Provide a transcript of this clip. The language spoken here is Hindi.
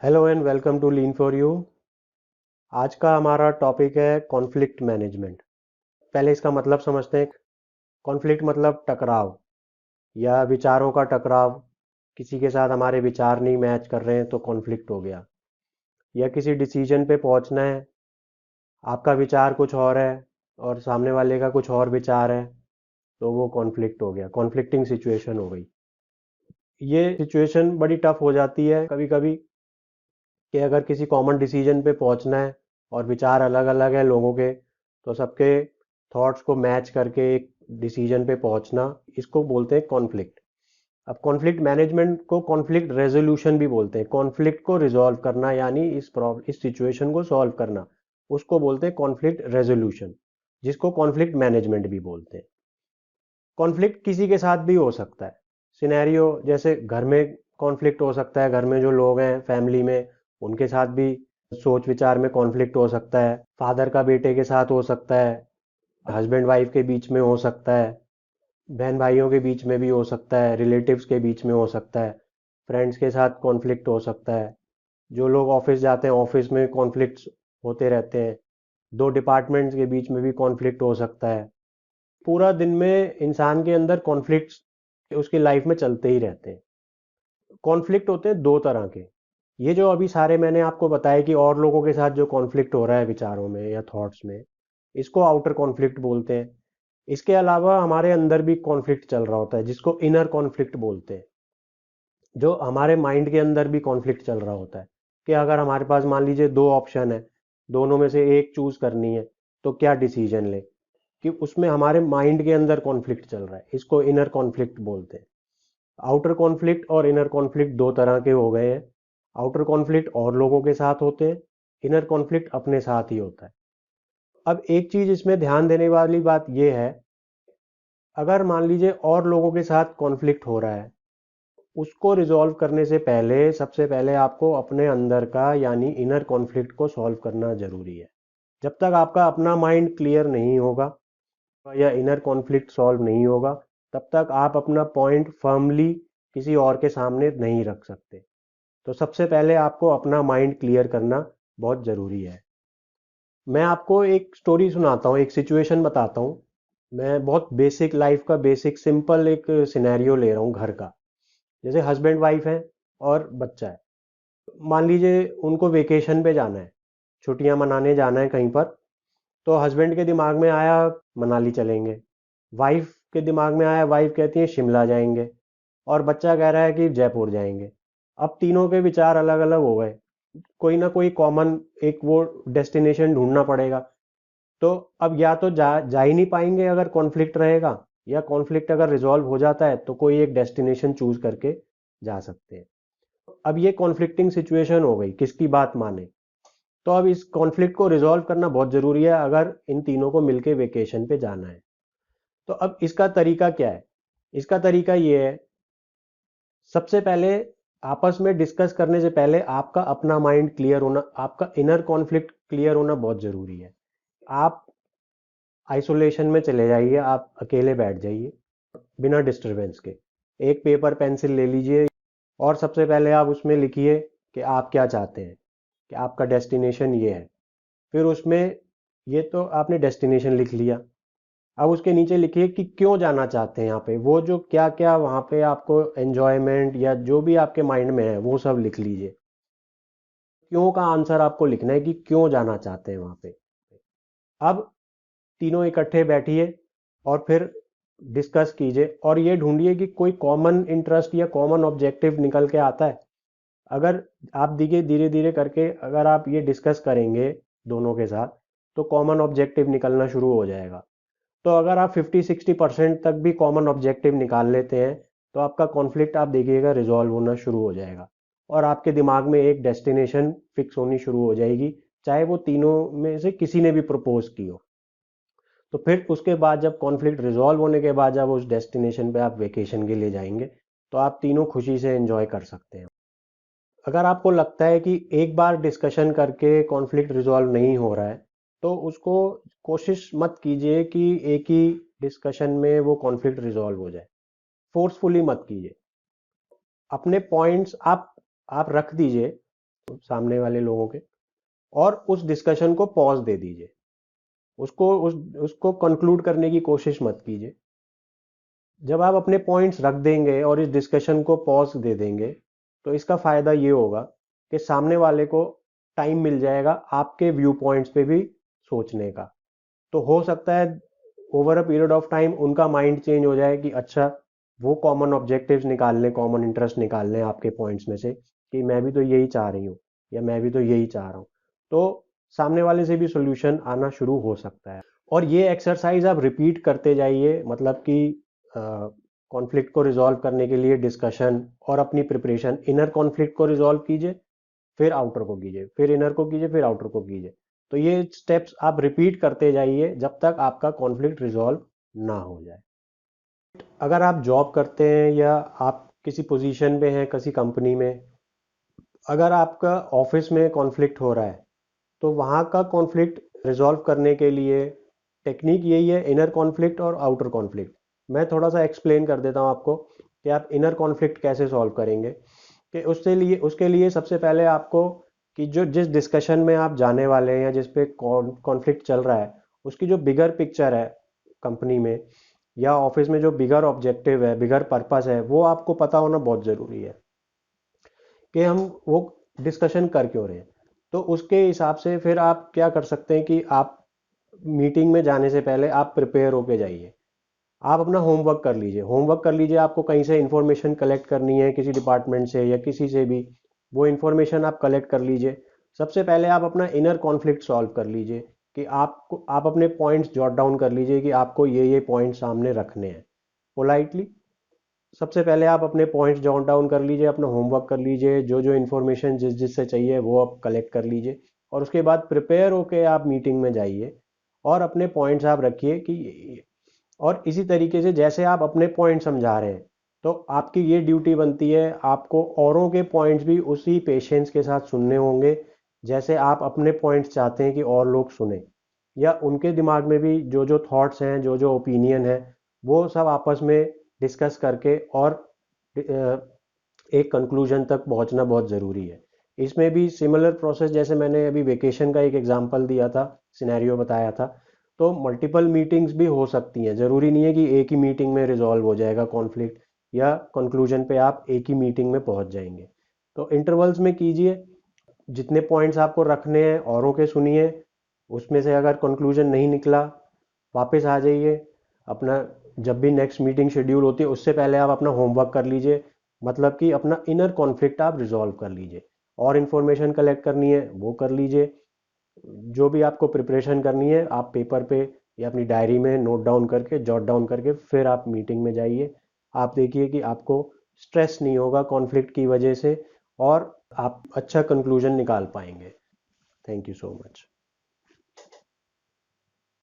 Hello and welcome to lean for you. आज का हमारा टॉपिक है कॉन्फ्लिक्ट मैनेजमेंट। पहले इसका मतलब समझते हैं। कॉन्फ्लिक्ट मतलब टकराव या विचारों का टकराव। किसी के साथ हमारे विचार नहीं मैच कर रहे हैं तो कॉन्फ्लिक्ट हो गया। या किसी डिसीजन पे पहुंचना है, आपका विचार कुछ और है और सामने वाले का कुछ और विचार है, तो वो कॉन्फ्लिक्ट हो गया, कॉन्फ्लिक्टिंग सिचुएशन हो गई। ये सिचुएशन बड़ी टफ हो जाती है कभी कभी कि अगर किसी कॉमन डिसीजन पे पहुंचना है और विचार अलग अलग है लोगों के, तो सबके थॉट्स को मैच करके एक डिसीजन पे पहुंचना, इसको बोलते हैं कॉन्फ्लिक्ट। अब कॉन्फ्लिक्ट मैनेजमेंट को कॉन्फ्लिक्ट रेजोल्यूशन भी बोलते हैं। कॉन्फ्लिक्ट को रिजॉल्व करना यानी इस सिचुएशन को सॉल्व करना, उसको बोलते हैं कॉन्फ्लिक्ट रेजोल्यूशन, जिसको कॉन्फ्लिक्ट मैनेजमेंट भी बोलते हैं। कॉन्फ्लिक्ट किसी के साथ भी हो सकता है। सिनेरियो जैसे घर में कॉन्फ्लिक्ट हो सकता है, घर में जो लोग हैं फैमिली में, उनके साथ भी सोच विचार में कॉन्फ्लिक्ट हो सकता है। फादर का बेटे के साथ हो सकता है, हस्बैंड वाइफ के बीच में हो सकता है, बहन भाइयों के बीच में भी हो सकता है, रिलेटिव्स के बीच में हो सकता है, फ्रेंड्स के साथ कॉन्फ्लिक्ट हो सकता है। जो लोग ऑफिस जाते हैं ऑफिस में कॉन्फ्लिक्ट्स होते रहते हैं। दो डिपार्टमेंट्स के बीच में भी कॉन्फ्लिक्ट हो सकता है। पूरा दिन में इंसान के अंदर कॉन्फ्लिक्ट्स उसकी लाइफ में चलते ही रहते हैं। कॉन्फ्लिक्ट होते हैं दो तरह के। ये जो अभी सारे मैंने आपको बताया कि और लोगों के साथ जो कॉन्फ्लिक्ट हो रहा है विचारों में या थॉट्स में, इसको आउटर कॉन्फ्लिक्ट बोलते हैं। इसके अलावा हमारे अंदर भी कॉन्फ्लिक्ट चल रहा होता है, जिसको इनर कॉन्फ्लिक्ट बोलते हैं। जो हमारे माइंड के अंदर भी कॉन्फ्लिक्ट चल रहा होता है कि अगर हमारे पास मान लीजिए दो ऑप्शन है, दोनों में से एक चूज करनी है, तो क्या डिसीजन ले, कि उसमें हमारे माइंड के अंदर कॉन्फ्लिक्ट चल रहा है। इसको इनर कॉन्फ्लिक्ट बोलते हैं। आउटर कॉन्फ्लिक्ट और इनर कॉन्फ्लिक्ट दो तरह के हो गए हैं। आउटर कॉन्फ्लिक्ट और लोगों के साथ होते हैं, इनर कॉन्फ्लिक्ट अपने साथ ही होता है। अब एक चीज इसमें ध्यान देने वाली बात यह है, अगर मान लीजिए और लोगों के साथ कॉन्फ्लिक्ट हो रहा है, उसको रिजॉल्व करने से पहले सबसे पहले आपको अपने अंदर का यानी इनर कॉन्फ्लिक्ट को सॉल्व करना जरूरी है। जब तक आपका अपना माइंड क्लियर नहीं होगा या इनर कॉन्फ्लिक्ट सॉल्व नहीं होगा, तब तक आप अपना पॉइंट फर्मली किसी और के सामने नहीं रख सकते। तो सबसे पहले आपको अपना माइंड क्लियर करना बहुत ज़रूरी है। मैं आपको एक स्टोरी सुनाता हूँ, एक सिचुएशन बताता हूँ। मैं बहुत बेसिक लाइफ का बेसिक सिंपल एक सिनेरियो ले रहा हूँ घर का। जैसे हस्बैंड वाइफ है और बच्चा है। मान लीजिए उनको वेकेशन पे जाना है, छुट्टियां मनाने जाना है कहीं पर। तो हस्बैंड के दिमाग में आया मनाली चलेंगे, वाइफ के दिमाग में आया, वाइफ कहती है शिमला जाएंगे, और बच्चा कह रहा है कि जयपुर जाएंगे। अब तीनों के विचार अलग अलग हो गए। कोई ना कोई कॉमन एक वो डेस्टिनेशन ढूंढना पड़ेगा। तो अब या तो जा ही नहीं पाएंगे अगर कॉन्फ्लिक्ट रहेगा, या कॉन्फ्लिक्ट अगर रिजॉल्व हो जाता है तो कोई एक डेस्टिनेशन चूज करके जा सकते हैं। अब ये कॉन्फ्लिक्टिंग सिचुएशन हो गई, किसकी बात माने। तो अब इस कॉन्फ्लिक्ट को रिजॉल्व करना बहुत जरूरी है अगर इन तीनों को मिलके वेकेशन पे जाना है। तो अब इसका तरीका क्या है? इसका तरीका ये है, सबसे पहले आपस में डिस्कस करने से पहले आपका अपना माइंड क्लियर होना, आपका इनर कॉन्फ्लिक्ट क्लियर होना बहुत जरूरी है। आप आइसोलेशन में चले जाइए, आप अकेले बैठ जाइए बिना डिस्टरबेंस के। एक पेपर पेंसिल ले लीजिए और सबसे पहले आप उसमें लिखिए कि आप क्या चाहते हैं, कि आपका डेस्टिनेशन ये है। फिर उसमें, ये तो आपने डेस्टिनेशन लिख लिया, अब उसके नीचे लिखिए कि क्यों जाना चाहते हैं यहाँ पे, वो जो क्या क्या वहाँ पे आपको एंजॉयमेंट या जो भी आपके माइंड में है वो सब लिख लीजिए। क्यों का आंसर आपको लिखना है कि क्यों जाना चाहते हैं वहाँ पे। अब तीनों इकट्ठे बैठिए और फिर डिस्कस कीजिए और ये ढूंढिए कि कोई कॉमन इंटरेस्ट या कॉमन ऑब्जेक्टिव निकल के आता है। अगर आप धीरे धीरे धीरे करके अगर आप ये डिस्कस करेंगे दोनों के साथ, तो कॉमन ऑब्जेक्टिव निकलना शुरू हो जाएगा। तो अगर आप 50-60% तक भी कॉमन ऑब्जेक्टिव निकाल लेते हैं, तो आपका कॉन्फ्लिक्ट आप देखिएगा रिजॉल्व होना शुरू हो जाएगा और आपके दिमाग में एक डेस्टिनेशन फिक्स होनी शुरू हो जाएगी, चाहे वो तीनों में से किसी ने भी प्रपोज की हो। तो फिर उसके बाद जब कॉन्फ्लिक्ट रिजॉल्व होने के बाद जब उस डेस्टिनेशन पे आप वेकेशन के लिए जाएंगे, तो आप तीनों खुशी से एंजॉय कर सकते हैं। अगर आपको लगता है कि एक बार डिस्कशन करके कॉन्फ्लिक्ट रिजॉल्व नहीं हो रहा है, तो उसको कोशिश मत कीजिए कि एक ही डिस्कशन में वो कॉन्फ्लिक्ट रिजॉल्व हो जाए। फोर्सफुली मत कीजिए। अपने पॉइंट्स आप रख दीजिए। सामने वाले लोगों के, और उस डिस्कशन को पॉज दे दीजिए। उसको कंक्लूड करने की कोशिश मत कीजिए। जब आप अपने पॉइंट्स रख देंगे और इस डिस्कशन को पॉज दे देंगे, तो इसका फ़ायदा ये होगा कि सामने वाले को टाइम मिल जाएगा आपके व्यू पॉइंट्स पे भी सोचने का। तो हो सकता है over a period of time उनका माइंड चेंज हो जाए कि अच्छा, वो कॉमन ऑब्जेक्टिव्स निकाल लें, कॉमन इंटरेस्ट निकाल लें आपके पॉइंट्स में से कि मैं भी तो यही चाह रही हूँ या मैं भी तो यही चाह रहा हूँ। तो सामने वाले से भी सोल्यूशन आना शुरू हो सकता है। और ये एक्सरसाइज आप रिपीट करते जाइए, मतलब कि कॉन्फ्लिक्ट को रिजॉल्व करने के लिए डिस्कशन और अपनी प्रिपरेशन, इनर कॉन्फ्लिक्ट को रिजॉल्व कीजिए, फिर आउटर को कीजिए, फिर इनर को कीजिए, फिर आउटर को कीजिए। तो ये स्टेप्स आप रिपीट करते जाइए जब तक आपका कॉन्फ्लिक्ट रिजॉल्व ना हो जाए। अगर आप जॉब करते हैं या आप किसी पोजीशन पे हैं किसी कंपनी में, अगर आपका ऑफिस में कॉन्फ्लिक्ट हो रहा है, तो वहाँ का कॉन्फ्लिक्ट रिजॉल्व करने के लिए टेक्निक यही है, इनर कॉन्फ्लिक्ट और आउटर कॉन्फ्लिक्ट। मैं थोड़ा सा एक्सप्लेन कर देता हूँ आपको कि आप इनर कॉन्फ्लिक्ट कैसे सॉल्व करेंगे। कि उसके लिए सबसे पहले आपको, कि जो जिस डिस्कशन में आप जाने वाले हैं या जिस पे कॉन्फ्लिक्ट चल रहा है, उसकी जो बिगर पिक्चर है कंपनी में या ऑफिस में, जो बिगर ऑब्जेक्टिव है, बिगर पर्पस है, वो आपको पता होना बहुत ज़रूरी है कि हम वो डिस्कशन कर क्यों रहे हैं। तो उसके हिसाब से फिर आप क्या कर सकते हैं कि आप मीटिंग में जाने से पहले आप प्रिपेयर होके जाइए। आप अपना होमवर्क कर लीजिए। आपको कहीं से इंफॉर्मेशन कलेक्ट करनी है, किसी डिपार्टमेंट से या किसी से भी, वो इंफॉर्मेशन आप कलेक्ट कर लीजिए। सबसे पहले आप अपना इनर कॉन्फ्लिक्ट सॉल्व कर लीजिए कि आप अपने पॉइंट्स जॉट डाउन कर लीजिए कि आपको ये पॉइंट सामने रखने हैं पोलाइटली। सबसे पहले आप अपने पॉइंट्स जॉट डाउन कर लीजिए, अपना होमवर्क कर लीजिए, जो जो इन्फॉर्मेशन जिससे चाहिए वो आप कलेक्ट कर लीजिए, और उसके बाद प्रिपेयर होके आप मीटिंग में जाइए और अपने पॉइंट्स आप रखिए कि, और इसी तरीके से जैसे आप अपने पॉइंट समझा रहे हैं, तो आपकी ये ड्यूटी बनती है आपको औरों के पॉइंट्स भी उसी पेशेंस के साथ सुनने होंगे, जैसे आप अपने पॉइंट्स चाहते हैं कि और लोग सुने, या उनके दिमाग में भी जो जो थॉट्स हैं, जो जो ओपिनियन है, वो सब आपस में डिस्कस करके और एक कंक्लूजन तक पहुंचना बहुत ज़रूरी है। इसमें भी सिमिलर प्रोसेस, जैसे मैंने अभी वेकेशन का एक एग्जांपल दिया था, सिनेरियो बताया था, तो मल्टीपल मीटिंग्स भी हो सकती हैं। ज़रूरी नहीं है कि एक ही मीटिंग में रिजॉल्व हो जाएगा कॉन्फ्लिक्ट या कंक्लूजन पे आप एक ही मीटिंग में पहुंच जाएंगे। तो इंटरवल्स में कीजिए, जितने पॉइंट्स आपको रखने हैं औरों के सुनिए, उसमें से अगर कंक्लूजन नहीं निकला, वापस आ जाइए अपना। जब भी नेक्स्ट मीटिंग शेड्यूल होती है उससे पहले आप अपना होमवर्क कर लीजिए, मतलब कि अपना इनर कॉन्फ्लिक्ट आप रिजॉल्व कर लीजिए, और इन्फॉर्मेशन कलेक्ट करनी है वो कर लीजिए। जो भी आपको प्रिपरेशन करनी है आप पेपर पे या अपनी डायरी में नोट डाउन करके, जॉट डाउन करके, फिर आप मीटिंग में जाइए। आप देखिए कि आपको स्ट्रेस नहीं होगा कॉन्फ्लिक्ट की वजह से, और आप अच्छा कंक्लूजन निकाल पाएंगे। Thank you so much.